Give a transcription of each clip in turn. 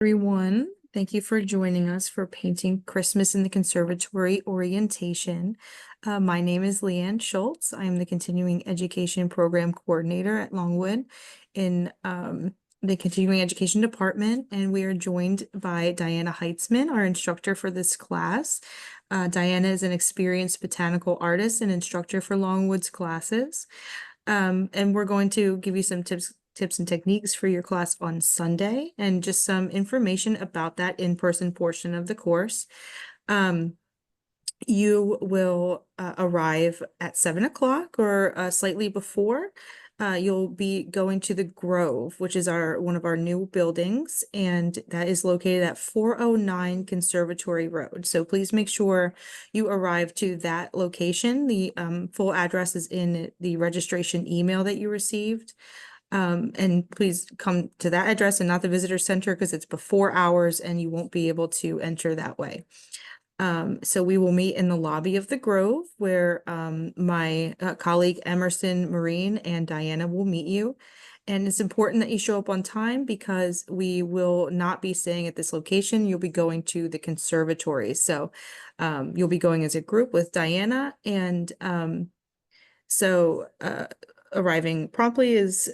Everyone, thank you for joining us for Painting Christmas in the Conservatory orientation. My name is Leanne Schultz. I am the Continuing Education Program Coordinator at Longwood in the Continuing Education Department, and we are joined by Diana Heitzman, our instructor for this class. Diana is an experienced botanical artist and instructor for Longwood's classes. And we're going to give you some tips and techniques for your class on Sunday and just some information about that in-person portion of the course. You will arrive at 7 o'clock or slightly before. You'll be going to the Grove, which is one of our new buildings, and that is located at 409 Conservatory Road. So please make sure you arrive to that location. The full address is in the registration email that you received. And please come to that address and not the visitor center because it's before hours and you won't be able to enter that way. So we will meet in the lobby of the Grove where my colleague Emerson Marine and Diana will meet you. And it's important that you show up on time because we will not be staying at this location. You'll be going to the conservatory. So you'll be going as a group with Diana. And arriving promptly is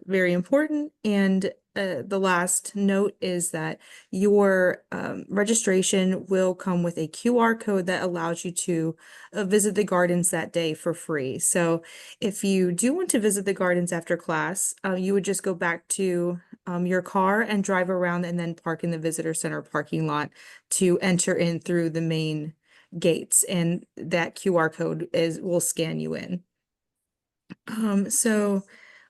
very important. And the last note is that your registration will come with a QR code that allows you to visit the gardens that day for free. So if you do want to visit the gardens after class, you would just go back to your car and drive around and then park in the visitor center parking lot to enter in through the main gates. And that QR code will scan you in. So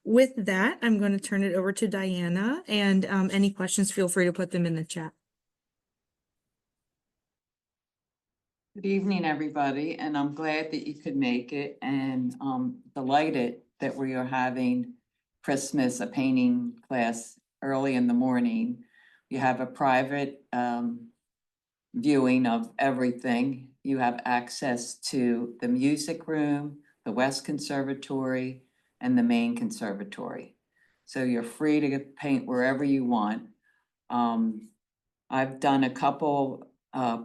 with that, I'm going to turn it over to Diana, and any questions, feel free to put them in the chat. Good evening, everybody, and I'm glad that you could make it and delighted that we are having a painting class early in the morning. You have a private viewing of everything. You have access to the music room, the West Conservatory, and the main conservatory. So you're free to paint wherever you want. I've done a couple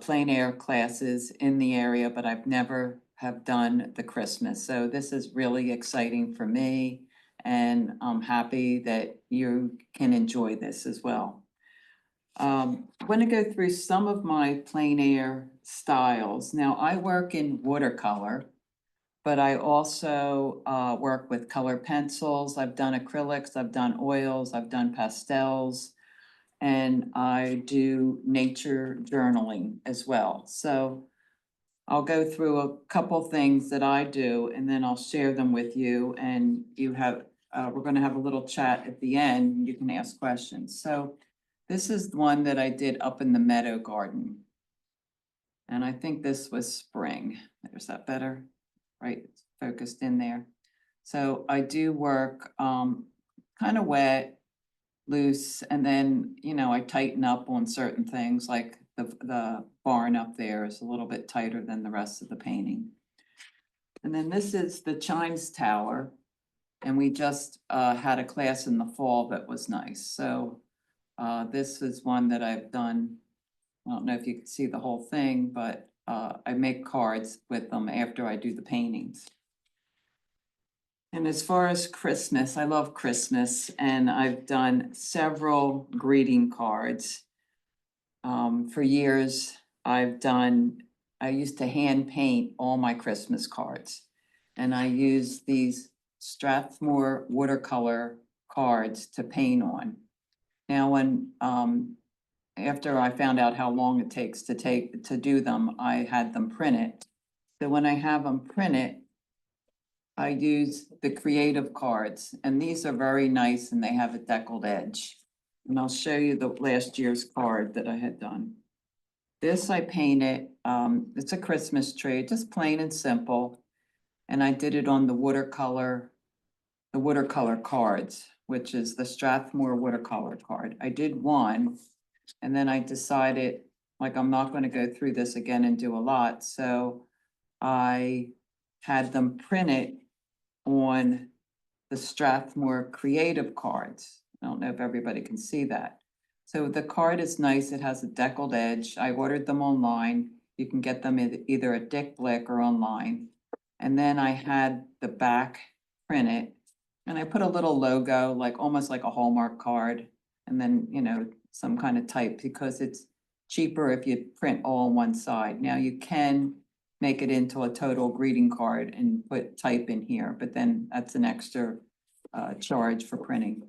plein air classes in the area, but I've never have done the Christmas. So this is really exciting for me, and I'm happy that you can enjoy this as well. I'm going to go through some of my plein air styles. Now, I work in watercolor, but I also work with color pencils. I've done acrylics, I've done oils, I've done pastels, and I do nature journaling as well. So I'll go through a couple things that I do, and then I'll share them with you. And we're going to have a little chat at the end. You can ask questions. So this is one that I did up in the meadow garden. And I think this was spring. There's that better, right? It's focused in there. So I do work kind of wet, loose, and then, I tighten up on certain things, like the barn up there is a little bit tighter than the rest of the painting. And then this is the chimes tower. And we just had a class in the fall that was nice. So this is one that I've done. I don't know if you can see the whole thing, but I make cards with them after I do the paintings. And as far as Christmas, I love Christmas, and I've done several greeting cards. For years, I used to hand paint all my Christmas cards, and I use these Strathmore watercolor cards to paint on. Now, after I found out how long it takes to do them, I had them printed. So when I have them printed, I use the creative cards, and these are very nice, and they have a deckled edge. And I'll show you the last year's card that I had done. This I painted, it's a Christmas tree, just plain and simple. And I did it on the watercolor cards, which is the Strathmore watercolor card. I did one, and then I decided, like, I'm not going to go through this again and do a lot. So I had them printed on the Strathmore creative cards. I don't know if everybody can see that. So the card is nice. It has a deckled edge. I ordered them online. You can get them either at Dick Blick or online. And then I had the back printed and I put a little logo, like almost like a Hallmark card. And then, you know, some kind of type because it's cheaper if you print all on one side. Now you can make it into a total greeting card and put type in here, but then that's an extra charge for printing.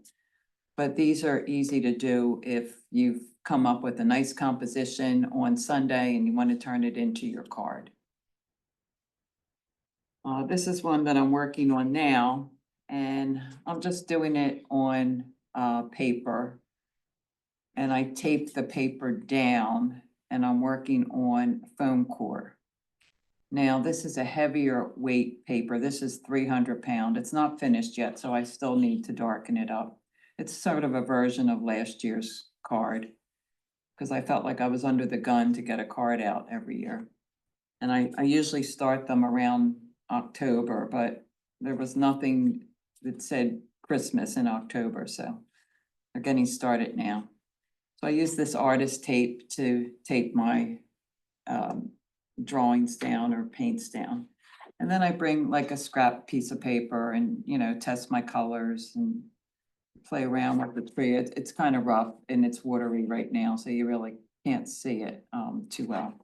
But these are easy to do if you've come up with a nice composition on Sunday and you want to turn it into your card. This is one that I'm working on now, and I'm just doing it on paper. And I tape the paper down and I'm working on foam core. Now, this is a heavier weight paper. This is 300 pound. It's not finished yet, so I still need to darken it up. It's sort of a version of last year's card because I felt like I was under the gun to get a card out every year. And I usually start them around October, but there was nothing that said Christmas in October, so they're getting started now. So I use this artist tape to tape my drawings down or paints down. And then I bring like a scrap piece of paper and, you know, test my colors and play around with the tree. It's kind of rough and it's watery right now, so you really can't see it too well.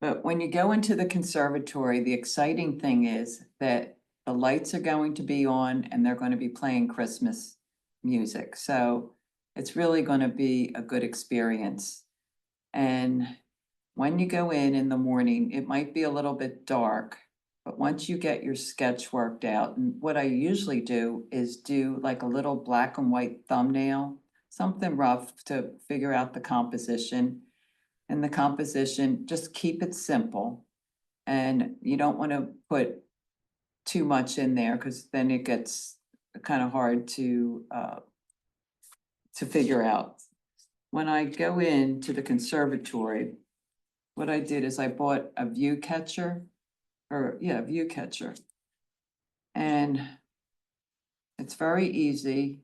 But when you go into the conservatory, the exciting thing is that the lights are going to be on and they're going to be playing Christmas music. So it's really going to be a good experience. And when you go in the morning, it might be a little bit dark, but once you get your sketch worked out, and what I usually do is do like a little black and white thumbnail, something rough to figure out the composition. And the composition, just keep it simple. And you don't want to put too much in there because then it gets kind of hard to figure out. When I go into the conservatory, what I did is I bought a view catcher, view catcher. And it's very easy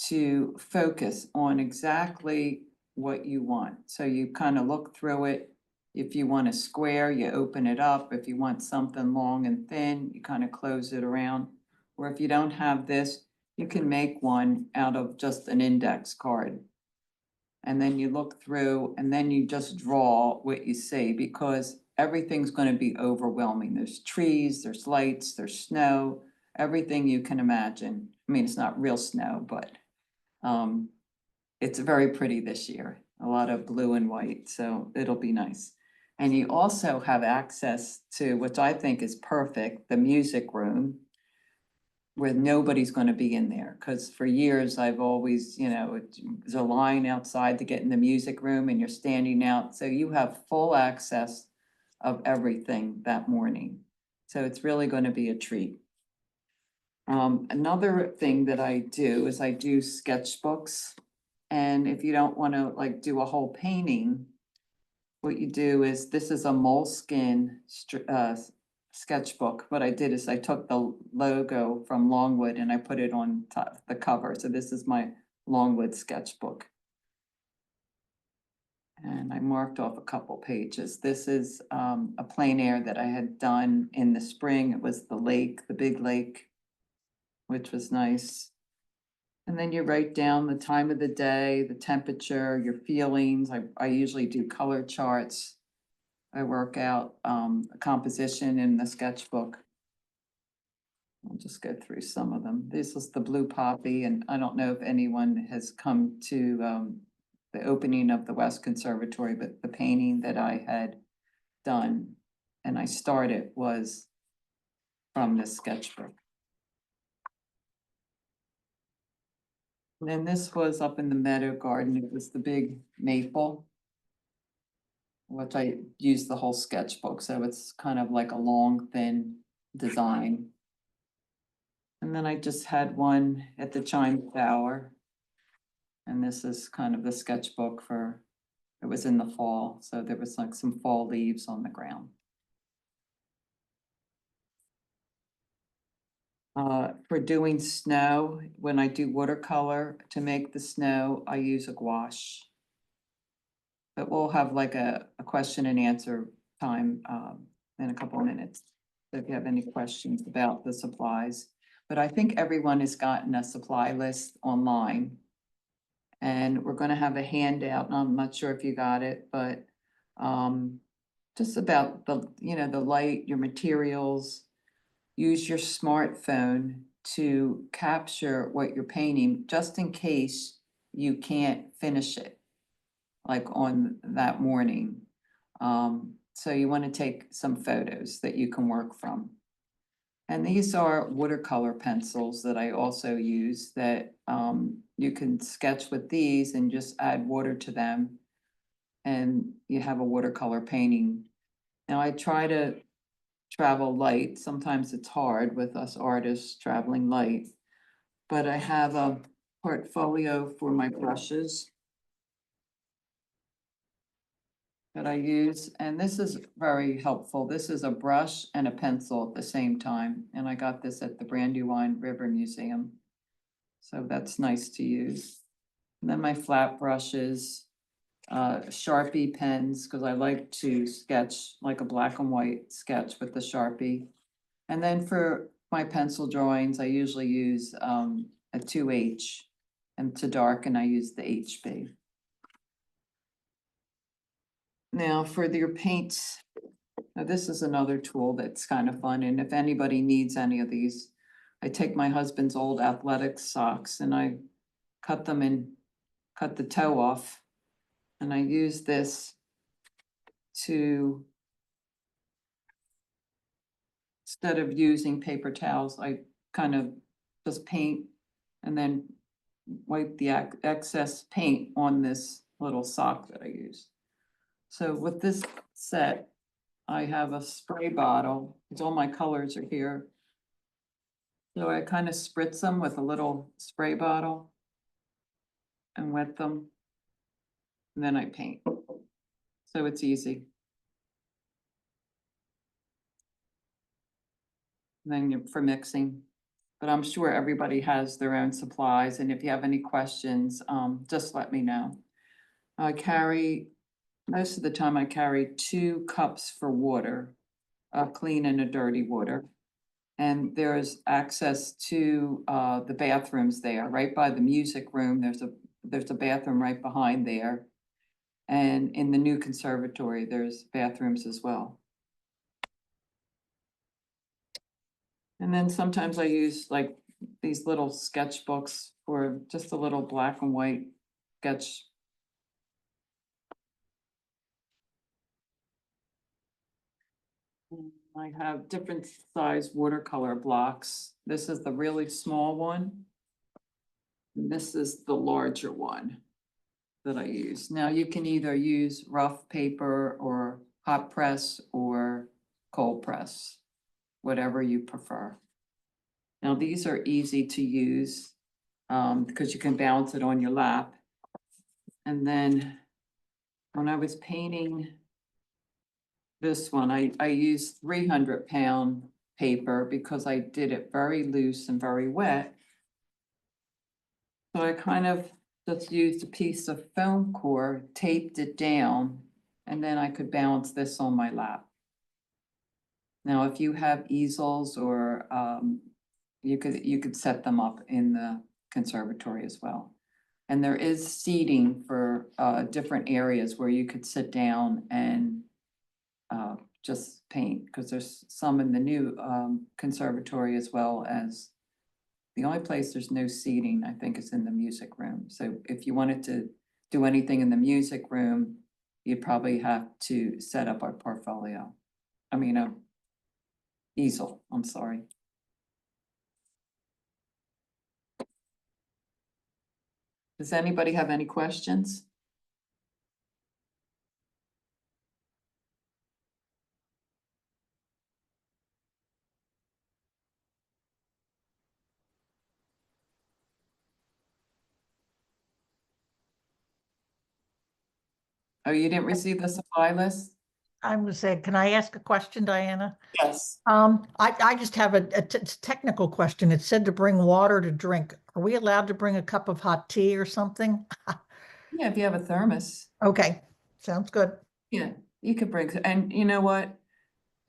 to focus on exactly what you want. So you kind of look through it. If you want a square, you open it up. If you want something long and thin, you kind of close it around. Or if you don't have this, you can make one out of just an index card. And then you look through and then you just draw what you see because everything's going to be overwhelming. There's trees, there's lights, there's snow, everything you can imagine. I mean, it's not real snow, but it's very pretty this year. A lot of blue and white, so it'll be nice. And you also have access to, which I think is perfect, the music room where nobody's going to be in there. Because for years, I've always, you know, there's a line outside to get in the music room and you're standing out. So you have full access of everything that morning. So it's really going to be a treat. Another thing that I do is I do sketchbooks. And if you don't want to like do a whole painting, what you do is, this is a moleskin sketchbook. What I did is I took the logo from Longwood and I put it on top the cover. So this is my Longwood sketchbook. And I marked off a couple pages. This is a plein air that I had done in the spring. It was the lake, the big lake, which was nice. And then you write down the time of the day, the temperature, your feelings. I usually do color charts. I work out a composition in the sketchbook. I'll just go through some of them. This is the blue poppy, and I don't know if anyone has come to the opening of the West Conservatory, but the painting that I had done and I started was from this sketchbook. And then this was up in the meadow garden. It was the big maple, which I used the whole sketchbook. So it's kind of like a long, thin design. And then I just had one at the chime tower. And this is kind of the sketchbook for, it was in the fall. So there was like some fall leaves on the ground. For doing snow, when I do watercolor to make the snow, I use a gouache. But we'll have like a question and answer time in a couple of minutes. So if you have any questions about the supplies, but I think everyone has gotten a supply list online. And we're gonna have a handout, and I'm not sure if you got it, but just about the, the light, your materials. Use your smartphone to capture what you're painting, just in case you can't finish it, like on that morning. So you want to take some photos that you can work from. And these are watercolor pencils that I also use that you can sketch with these and just add water to them. And you have a watercolor painting. Now I try to travel light. Sometimes it's hard with us artists traveling light. But I have a portfolio for my brushes that I use, and this is very helpful. This is a brush and a pencil at the same time, and I got this at the Brandywine River Museum. So that's nice to use. And then my flat brushes, Sharpie pens, because I like to sketch like a black and white sketch with the Sharpie. And then for my pencil drawings, I usually use a 2H, and to darken, I use the HB. Now for your paints, now this is another tool that's kind of fun, and if anybody needs any of these, I take my husband's old athletic socks and I cut them and cut the toe off. And I use this to, instead of using paper towels, I kind of just paint and then wipe the excess paint on this little sock that I use. So with this set, I have a spray bottle, because all my colors are here. So I kind of spritz them with a little spray bottle and wet them. And then I paint. So it's easy. And then for mixing, but I'm sure everybody has their own supplies. And if you have any questions, just let me know. I carry, most of the time I carry 2 cups for water, a clean and a dirty water. And there's access to the bathrooms there, right by the music room. There's a bathroom right behind there. And in the new conservatory, there's bathrooms as well. And then sometimes I use like these little sketchbooks for just a little black and white sketch. I have different size watercolor blocks. This is the really small one. And this is the larger one that I use. Now you can either use rough paper or hot press or cold press, whatever you prefer. Now these are easy to use because you can balance it on your lap. And then when I was painting this one, I used 300-pound paper because I did it very loose and very wet. So I kind of just used a piece of foam core, taped it down, and then I could balance this on my lap. Now, if you have easels or you could set them up in the conservatory as well. And there is seating for different areas where you could sit down and just paint, because there's some in the new conservatory as well as the only place there's no seating, I think, is in the music room. So if you wanted to do anything in the music room, you'd probably have to set up our portfolio. I mean, a easel, I'm sorry. Does anybody have any questions? Oh, you didn't receive the supply list? I'm gonna say, can I ask a question, Diana? Yes. I just have a technical question. It said to bring water to drink. Are we allowed to bring a cup of hot tea or something? Yeah, if you have a thermos, Okay, sounds good. yeah, you could bring, and you know what?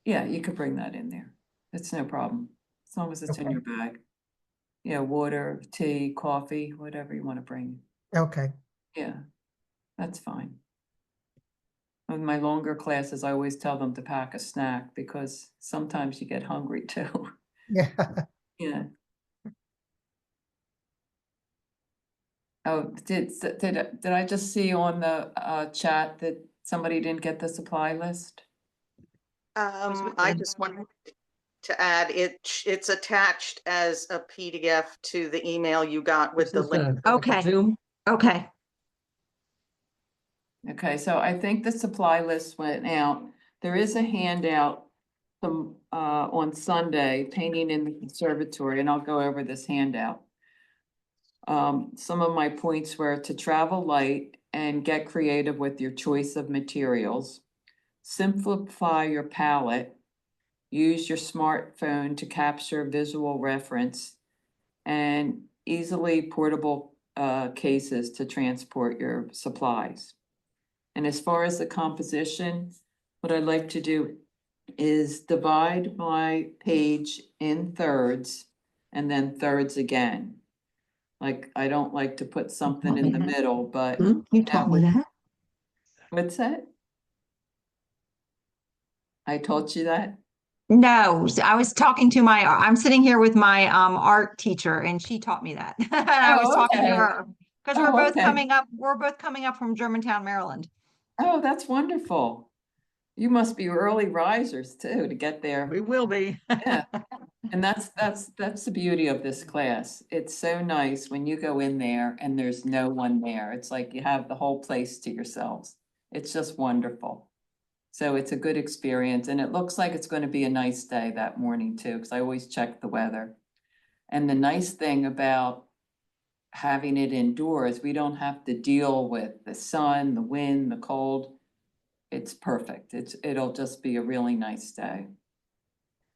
Yeah, you could bring that in there. It's no problem, as long as it's in Okay. your bag. Yeah, water, tea, coffee, whatever you want to bring. Okay, Yeah, that's fine. In my longer classes, I always tell them to pack a snack because sometimes you get hungry too. yeah. Yeah. Oh, did I just see on the chat that somebody didn't get the supply list? I just wanted to add, it's attached as a PDF to the email you got with the link. Okay. Zoom. Okay. Okay, so I think the supply list went out. There is a handout from on Sunday, painting in the conservatory, and I'll go over this handout. Some of my points were to travel light and get creative with your choice of materials. Simplify your palette. Use your smartphone to capture visual reference and easily portable cases to transport your supplies. And as far as the composition, what I'd like to do is divide my page in thirds and then thirds again. Like, I don't like to put something in the middle, but You taught me that. what's that? I told you that? No, I was talking to I'm sitting here with my art teacher and she taught me that. And I was Oh, talking to okay. her because Oh, okay. we're both coming up from Germantown, Maryland. Oh, that's wonderful. You must be early risers too to get there. We will be. Yeah. And that's the beauty of this class. It's so nice when you go in there and there's no one there. It's like you have the whole place to yourselves. It's just wonderful. So it's a good experience and it looks like it's going to be a nice day that morning too, because I always check the weather. And the nice thing about having it indoors, we don't have to deal with the sun, the wind, the cold. It's perfect. It'll just be a really nice day.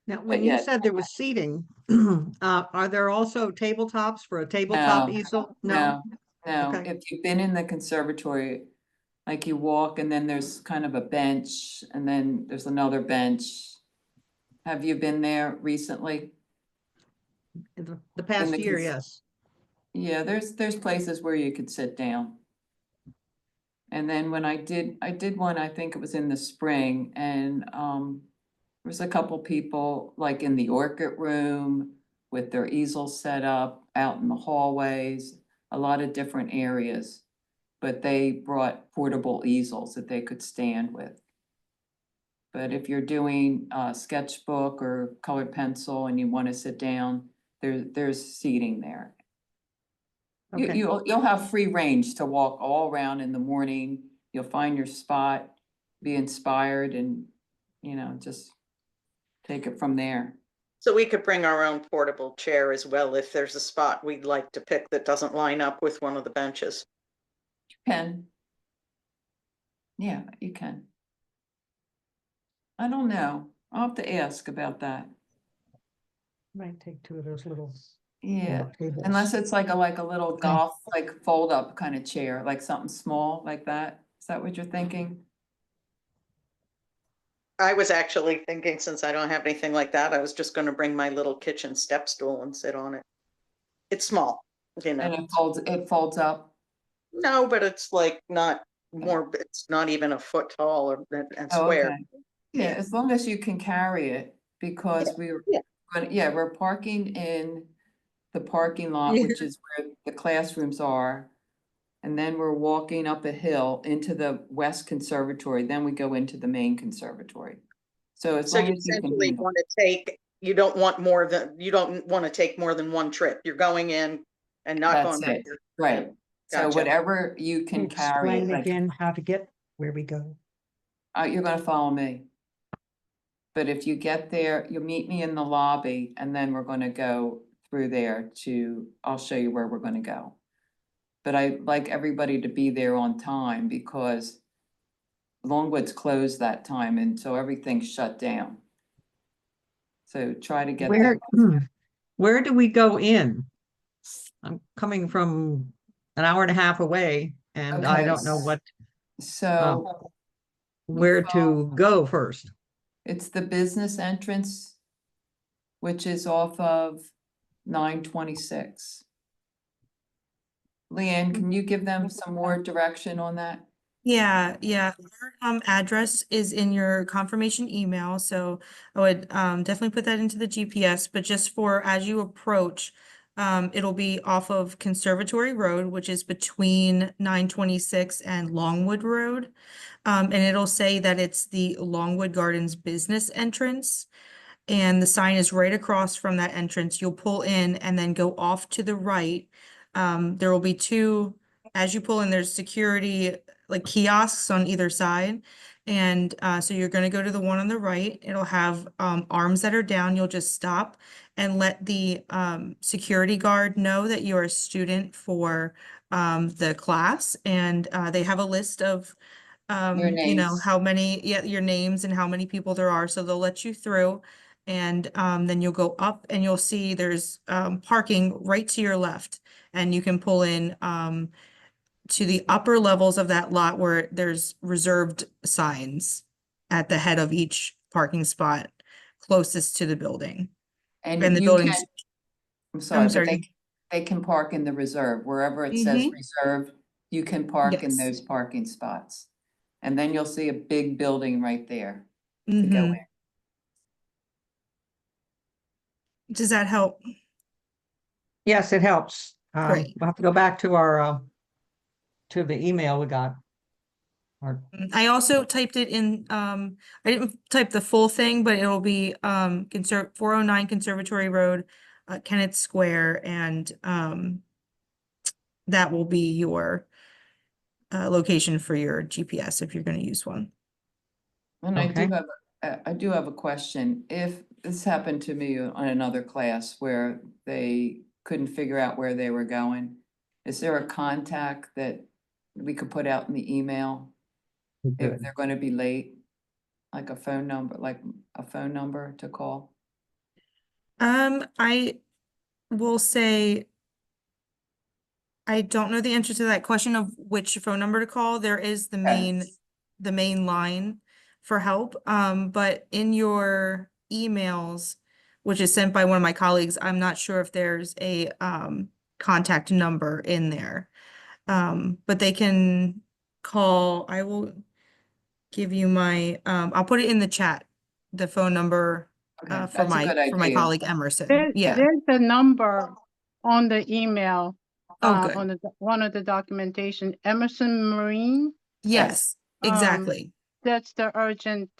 Now, when you yeah. said there was seating, are there also tabletops for a tabletop No, easel? No, no. Okay. If you've been in the conservatory, like you walk and then there's kind of a bench and then there's another bench. Have you been there recently? The past the year, cons- yes. Yeah, there's places where you could sit down. And then when I did one, I think it was in the spring and there was a couple people like in the orchid room with their easels set up out in the hallways, a lot of different areas. But they brought portable easels that they could stand with. But if you're doing a sketchbook or colored pencil and you want to sit down, there's seating there. Okay. You'll have free range to walk all around in the morning. You'll find your spot, be inspired and, just take it from there. So we could bring our own portable chair as well if there's a spot we'd like to pick that doesn't line up with one of the benches. Can. Yeah, you can. I don't know. I'll have to ask about that. Might take two of those little Yeah, tables. unless it's like a little golf, like fold up kind of chair, like something small like that. Is that what you're thinking? I was actually thinking, since I don't have anything like that, I was just going to bring my little kitchen step stool and sit on it. It's small, And it folds up. No, but it's like not more, it's not even a foot tall and Oh, square. okay. Yeah, as long as you can carry it, because we're parking in the parking lot, Yeah. which is where the classrooms are. And then we're walking up a hill into the West Conservatory, then we go into the main conservatory. So as So long you as you can essentially handle. want to take, you don't want to take more than one trip. You're going in and not That's going back. it, right. So Gotcha. whatever you can carry, Explain like, again how to get where we go. you're gonna follow me. But if you get there, you'll meet me in the lobby and then we're gonna go through there I'll show you where we're gonna go. But I like everybody to be there on time because Longwood's closed that time, and so everything's shut down. So try to get Where, there. where do we go in? I'm coming from an hour and a half away and I Okay, don't know what, So where to go first. it's the business entrance, which is off of 926. Leanne, can you give them some more direction on that? Yeah. Our address is in your confirmation email, so I would definitely put that into the GPS, but just for as you approach, it'll be off of Conservatory Road, which is between 926 and Longwood Road. And it'll say that it's the Longwood Gardens business entrance. And the sign is right across from that entrance. You'll pull in and then go off to the right. There will be two, as you pull in, there's security like kiosks on either side. And so you're going to go to the one on the right. It'll have arms that are down. You'll just stop and let the security guard know that you're a student for the class. And they have a list of Your names. how many, your names and how many people there are. So they'll let you through. And then you'll go up and you'll see there's parking right to your left. And you can pull in to the upper levels of that lot where there's reserved signs at the head of each parking spot closest to the building. And the you can, building's, I'm sorry, but sorry. they can park in the reserve, wherever it says Mhm. reserve, you can park in Yes. those parking spots. And then you'll see a big building right there to go Mhm. in. Does that help? Yes, it helps. Great. We'll have to go back to our, to the email we got. Or, I also typed it in, I didn't type the full thing, but it'll be 409 Conservatory Road, Kennett Square, and that will be your location for your GPS if you're going to use one. And Okay. I do have a question. If this happened to me on another class where they couldn't figure out where they were going, is there a contact that we could put out in the email if Good. they're going to be late? Like a phone number to call? I will say I don't know the answer to that question of which phone number to call. There is the main line for help. But in your emails, which is sent by one of my colleagues, I'm not sure if there's a contact number in there. But they can call. I will give you my I'll put it in the chat, the phone number Okay, for that's a good my idea. colleague Emerson. Yeah. There's a number on the email, Oh, good. on one of the documentation, Emerson Marine. Yes, exactly. That's the urgent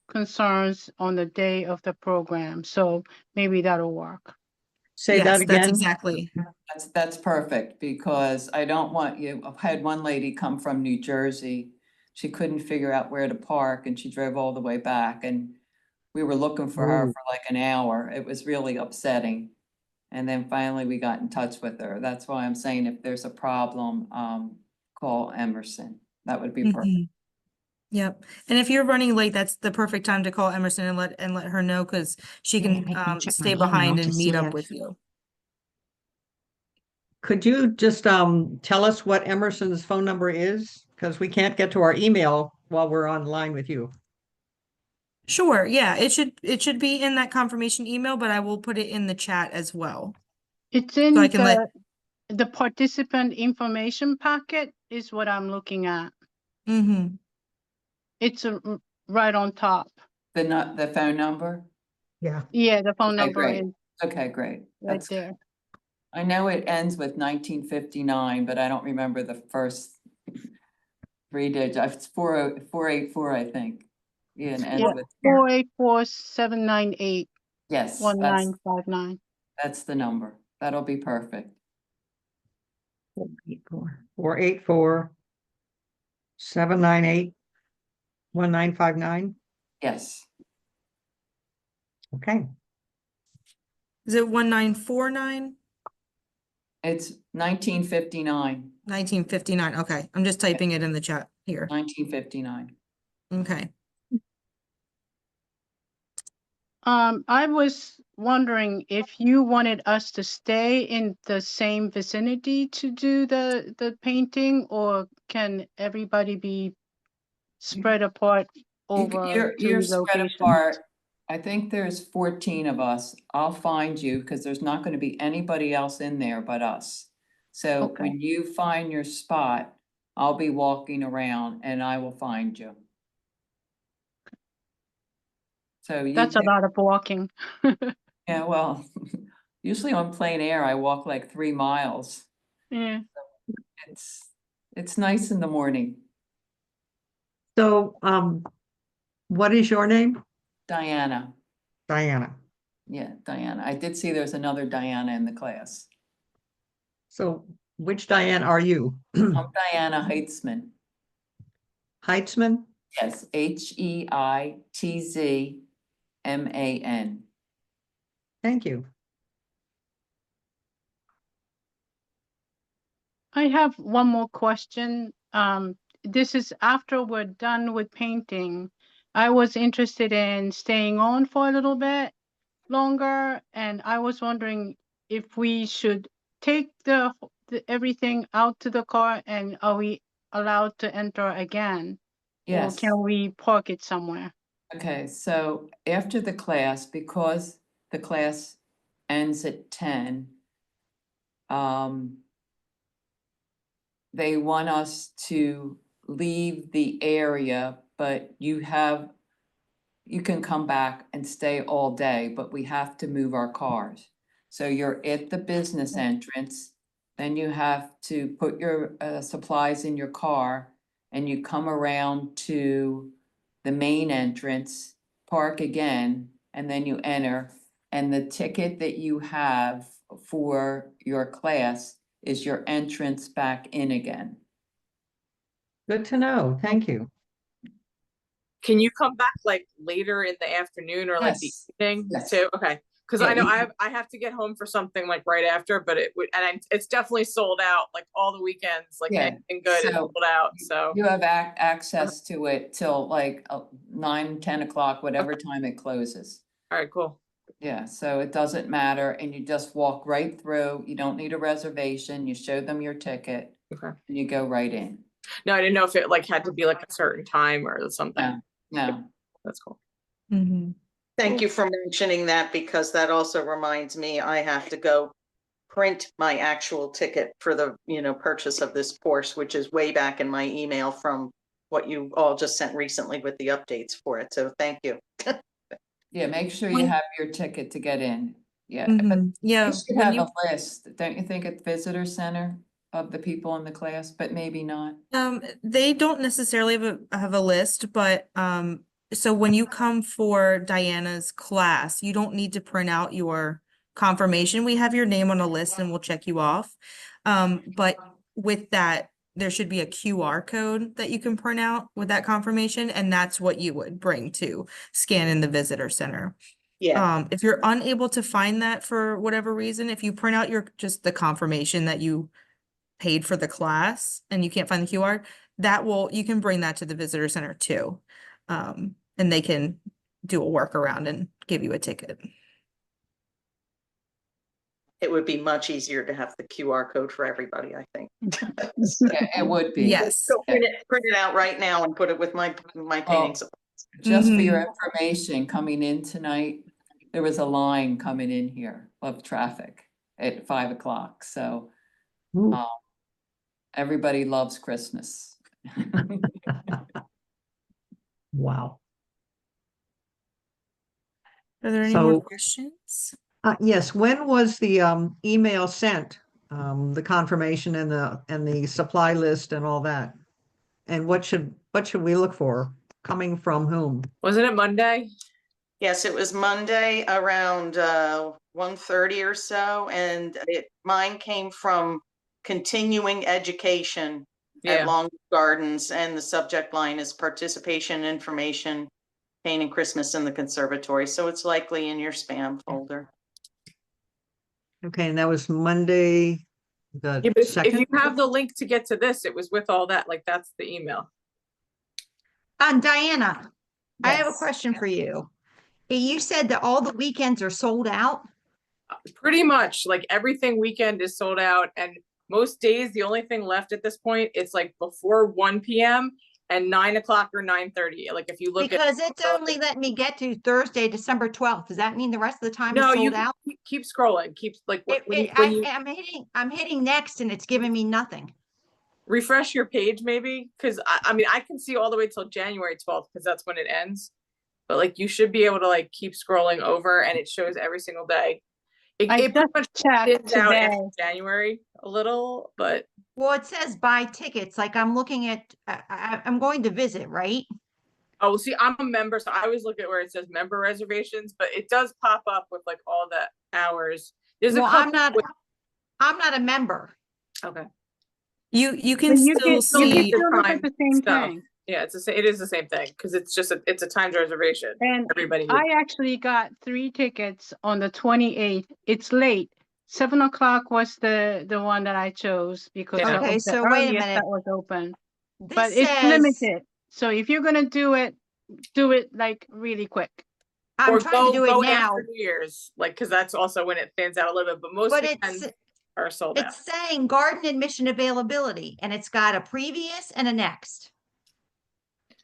concerns on the day of the program, so maybe that'll work. Say that Yes, that's again. exactly. That's perfect, because I don't want you, I've had one lady come from New Jersey. She couldn't figure out where to park and she drove all the way back, and we were looking for her Ooh. for like an hour. It was really upsetting. And then finally we got in touch with her. That's why I'm saying if there's a problem, call Emerson. That would be perfect. Mhm. Yep. And if you're running late, that's the perfect time to call Emerson and let her know, because she Yeah, can make me check stay my behind email to and meet see up if- with you. Could you just tell us what Emerson's phone number is? Because we can't get to our email while we're online with you. Sure, yeah, it should be in that confirmation email, but I will put it in the chat as well. It's in So I can let the participant information packet is what I'm looking at. It's right on top. The phone number? Yeah. Yeah, the phone Okay, number great. is Okay, great. right That's there. I know it ends with 1959, but I don't remember the first three digits. It's 484, I think. Yeah, and ends Yeah, with, 484-798-1959. yes, that's the number. That'll be perfect. 484-798-1959. Yes, Okay. Is it 1949? it's 1959. 1959. Okay, I'm just typing it in the chat here. 1959. Okay. I was wondering if you wanted us to stay in the same vicinity to do the painting, or can everybody be spread apart over You're 3 spread locations? apart. I think there's 14 of us. I'll find you because there's not going to be anybody else in there but us. So Okay. when you find your spot, I'll be walking around and I will find you. So you That's a pick, lot of walking. yeah, well, usually on plein air, I walk like 3 miles. Yeah. It's nice in the morning. So, what is your name? Diana. Diana. Yeah, Diana. I did see there's another Diana in the class. So which Diane are you? I'm Diana Heitzman. Heitzman? Yes, Heitzman. Thank you. I have one more question. This is after we're done with painting. I was interested in staying on for a little bit longer, and I was wondering if we should take the everything out to the car, and are we allowed to enter again? Or Yes. can we park it somewhere? Okay, so after the class, because the class ends at 10, they want us to leave the area, but you can come back and stay all day, but we have to move our cars. So you're at the business entrance, then you have to put your supplies in your car and you come around to the main entrance, park again, and then you enter. And the ticket that you have for your class is your entrance back in again. Good to know. Thank you. Can you come back like later in the afternoon or like the Yes. evening Yes. too? Okay. Cause Yeah, I know you I have to get home for something like right after, but it's definitely sold out, like all the weekends, like Yeah, anything good is so sold out, so. You have access to it till like 9, 10 o'clock, whatever time it closes. All right, cool. Yeah, so it doesn't matter and you just walk right through. You don't need a reservation. You show them your ticket Okay. and you go right in. No, I didn't know if it like had to be like a certain time or something. No, That's cool. Mhm. Thank you for mentioning that because that also reminds me, I have to go print my actual ticket for the, purchase of this course, which is way back in my email from what you all just sent recently with the updates for it. So thank you. yeah, make sure you When- have your ticket to get in. Yeah, but Mhm. Yeah, you should when have you a list, don't you think, at the visitor center of the people in the class, but maybe not. They don't necessarily have a list, but so when you come for Diana's class, you don't need to print out your confirmation. We have your name on a list and we'll check you off. But with that, there should be a QR code that you can print out with that confirmation, and that's what you would bring to scan in the visitor center. Yeah, If you're unable to find that for whatever reason, if you print out just the confirmation that you paid for the class and you can't find the QR, you can bring that to the visitor center too. And they can do a workaround and give you a ticket. it would be much easier to have the QR code for everybody, I think. Yeah, it would be. Yes. So print it out right now and put it with my painting supplies. Just for your information, coming in tonight, there was a line coming in here of traffic at 5 o'clock, so Ooh. everybody loves Christmas. Wow. Are there any more So- questions? Yes, when was the email sent? The confirmation and the supply list and all that? And what should we look for? Coming from whom? Wasn't it Monday? Yes, it was Monday around 1:30 or so, and mine came from continuing education at Yeah. Long Gardens, and the subject line is participation information, painting Christmas in the conservatory. So it's likely in your spam folder. Okay, and that was Monday, Yeah, the but if you second? have the link to get to this, it was with all that, like that's the email. Diana, I have a Yes. question for you. You said that all the weekends are sold out? Pretty much, like everything weekend is sold out, and most days, the only thing left at this point, it's like before 1 PM and 9 o'clock or 9:30. Like if you look at. Because it's only letting me get to Thursday, December 12th. Does that mean the rest of the time is No, you sold out? keep scrolling, keep like when you I'm hitting next and it's giving me nothing. refresh your page maybe, because I mean, I can see all the way till January 12th, because that's when it ends. But like you should be able to like keep scrolling over and it shows every single day. It I pretty just much checked thins out today. after January a little, but Well, it says buy tickets, like I'm looking at, I'm going to visit, right? oh, well, see, I'm a member, so I always look at where it says member reservations, but it does pop up with like all the hours. There's a Well, couple. I'm not a member. Okay. You But can you still can see, still look at time the same stuff. thing. Yeah, it is the same thing, because it's just it's a timed reservation. And Everybody. I actually got 3 tickets on the 28th. It's late. 7 o'clock was the one that I chose because Yeah. that Okay, was the so wait a earliest minute. that was open. This But it's says, limited. So if you're gonna do it like really quick. I'm Or trying to do it go now, after New Year's, like, because that's also when it thins out a little bit, but most but weekends are sold out. it's saying garden admission availability and it's got a previous and a next.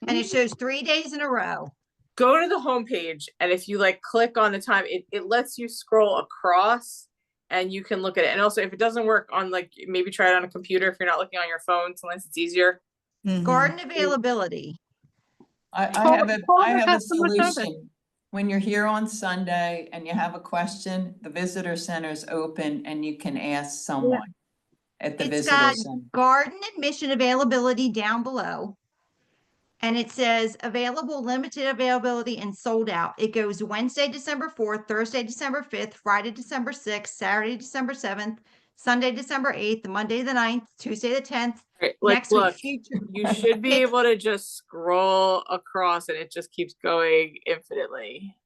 And it shows 3 days in a row. Go to the homepage, and if you like click on the time, it lets you scroll across and you can look at it. And also, if it doesn't work on, like, maybe try it on a computer if you're not looking on your phone, sometimes it's easier. Mhm. Garden availability. I Call- have call I the have a customer service. solution. When you're here on Sunday and you have a question, the visitor center is open and you can ask someone at the It's visitor got center. garden admission availability down below. And it says available, limited availability, and sold out. It goes Wednesday, December 4th, Thursday, December 5th, Friday, December 6th, Saturday, December 7th, Sunday, December 8th, Monday, the 9th, Tuesday, the 10th. Right, like, Next week, look, future. you should be It's- able to just scroll across and it just keeps going infinitely.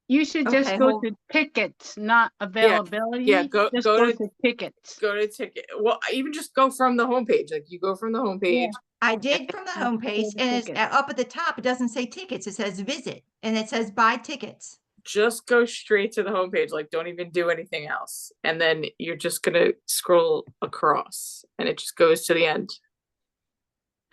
You should just Okay, go hold- to tickets, not availability. go- Just go go to- to tickets. Go to ticket. Well, even just go from the homepage. Like you go from the homepage. I did from the homepage, and it's tickets. up at the top. It doesn't say tickets. It says visit, and it says buy tickets. Just go straight to the homepage. Like don't even do anything else. And then you're just gonna scroll across and it just goes to the end.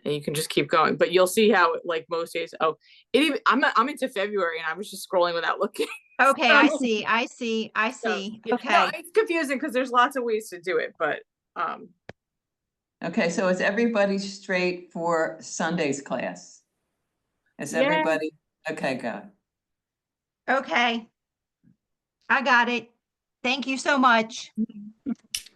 And you can just keep going. But you'll see how like most days, I'm into February and I was just scrolling without looking. Okay, I So- see. So, yeah, Okay. no, it's confusing because there's lots of ways to do it, but Okay, so is everybody straight for Sunday's class? Is Yeah. everybody, okay, good. Okay. I got it. Thank you so much.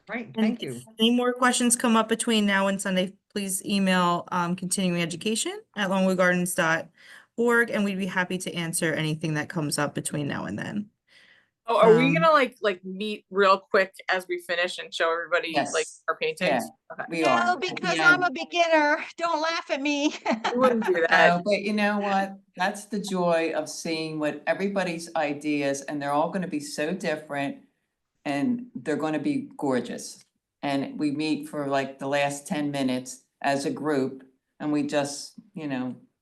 Great, And thank you. if any more questions come up between now and Sunday, please email continuing education at longwoodgardens.org, and we'd be happy to answer anything that comes up between now and then. oh, are we Um, gonna like meet real quick as we finish and show everybody like Yes. our paintings? Okay. We are. No, at the because I'm a end. beginner. Don't laugh at me. We wouldn't do that. No, but you know what? That's the joy of seeing what everybody's ideas, and they're all gonna be so different. And they're gonna be gorgeous. And we meet for like the last 10 minutes as a group and we just,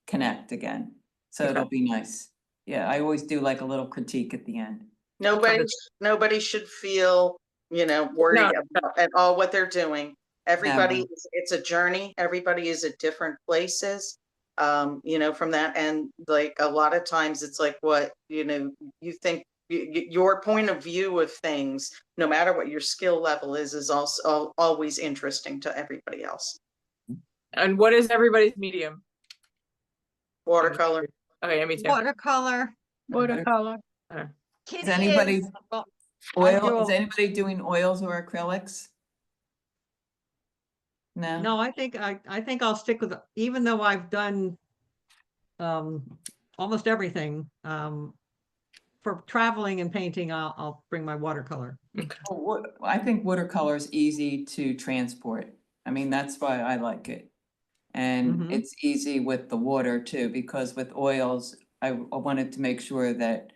connect again. So Okay. it'll be nice. Yeah, I always do like a little critique at the end. Nobody should feel, worried No. about at all what they're doing. Everybody, it's a journey. Everybody is at different places. From that, and like a lot of times it's like what, you think your point of view of things, no matter what your skill level is also always interesting to everybody else. And what is everybody's medium? Watercolor. Okay, me too. Watercolor. Watercolor. Kitty Is anybody, is- I do is a- anybody doing oils or acrylics? No? No, I think I'll stick with, even though I've done almost everything, for traveling and painting, I'll bring my watercolor. I think watercolor is easy to transport. I mean, that's why I like it. And Mhm. it's easy with the water too, because with oils, I wanted to make sure that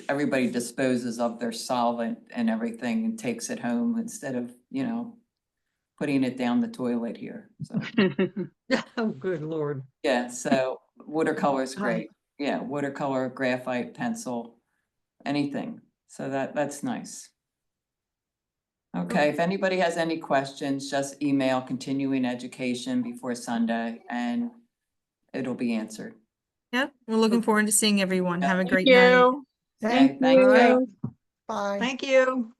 everybody disposes of their solvent and everything and takes it home instead of, putting it down the toilet here. So, Oh, good Lord. yeah, so watercolor's Hi. great. Yeah, watercolor, graphite, pencil, anything. So that's nice. Okay, if anybody has any questions, just email continuing education before Sunday and it'll be answered. Yep, we're looking forward to seeing everyone. Have a Thank great night. you. Okay, Thank thank All right. you. Bye. Thank you.